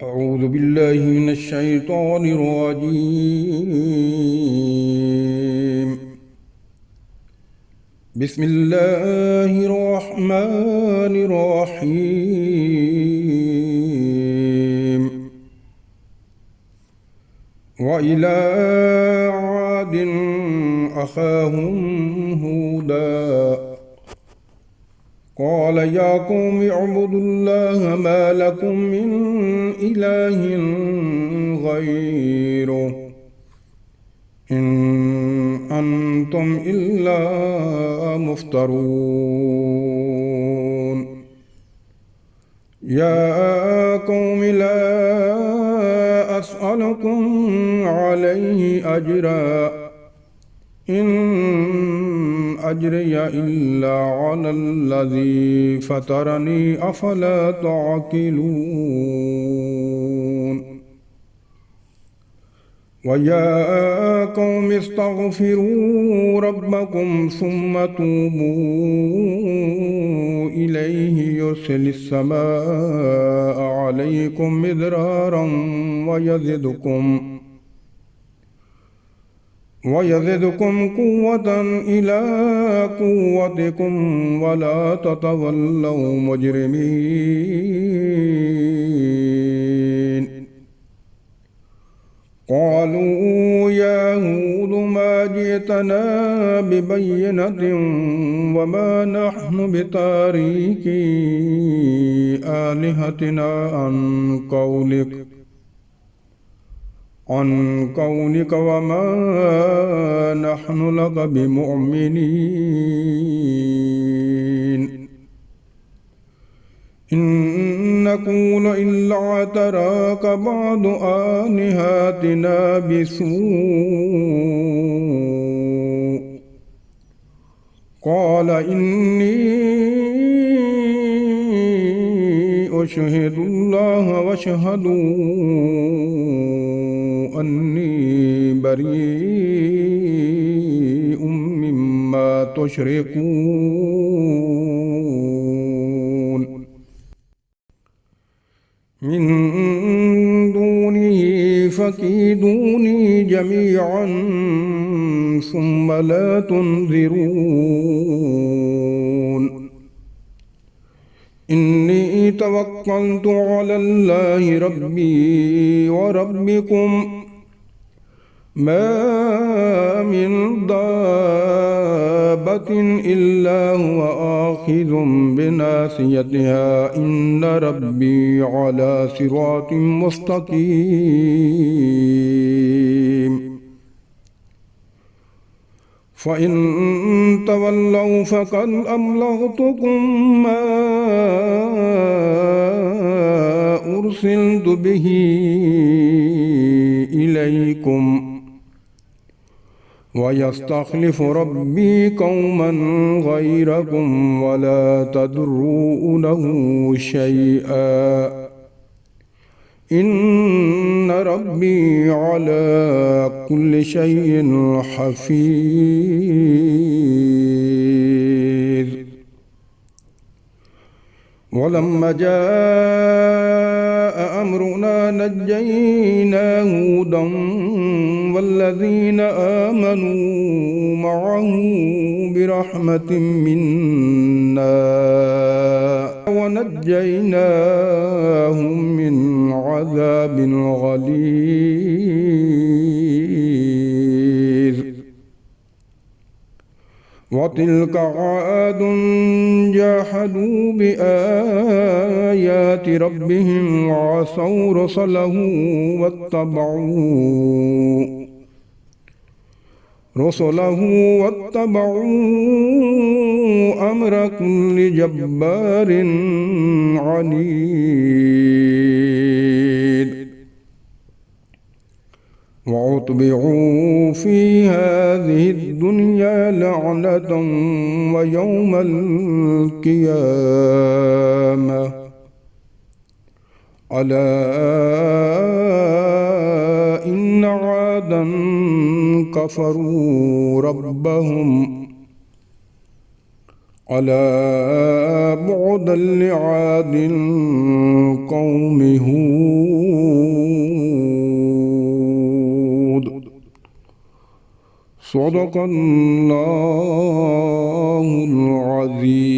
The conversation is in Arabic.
أعوذ بالله من الشيطان الرجيم. بسم الله الرحمن الرحيم. وإلى عاد أخاهم هودا قال يا قوم اعبدوا الله ما لكم من إله غيره إن أنتم إلا مفترون. يا قوم لا أسألكم عليه أجرا إن أجري إلا على الذي فطرني أفلا تعقلون. ويا قوم استغفروا ربكم ثم توبوا إليه يرسل السماء عليكم مدرارا ويزدكم قوة إلى قوتكم ولا تتولوا مجرمين. قالوا يا هود ما جئتنا ببينة وما نحن بتاريكي آلهتنا عن قولك وما نحن لك بمؤمنين. إن نقول إلا اعتراك بعض آلهتنا بسوء قال إني أشهد الله واشهدوا أني بريء مما تشركون من دونه فكيدوني جميعا ثم لا تنظرون. إني توكلت على الله ربي وربكم ما من دابة إلا هو آخذ بناصيتها إن ربي على صراط مستقيم. فإن تولوا فقد أبلغتكم ما أرسلت به إليكم ويستخلف ربي قوما غيركم ولا تضرونه شيئا إن ربي على كل شيء حفيظ. ولما جاء أمرنا نجينا هودا والذين آمنوا معه برحمة منا ونجيناهم من عذاب غليظ. وتلك عاد جاحدوا بآيات ربهم وعصوا رسله واتبعوا أمر كل جبار عنيد. وأتبعوا في هذه الدنيا لعنة ويوم القيامة ألا إن عادا كفروا ربهم ألا بعدا لعاد قوم هود. صدق الله العظيم.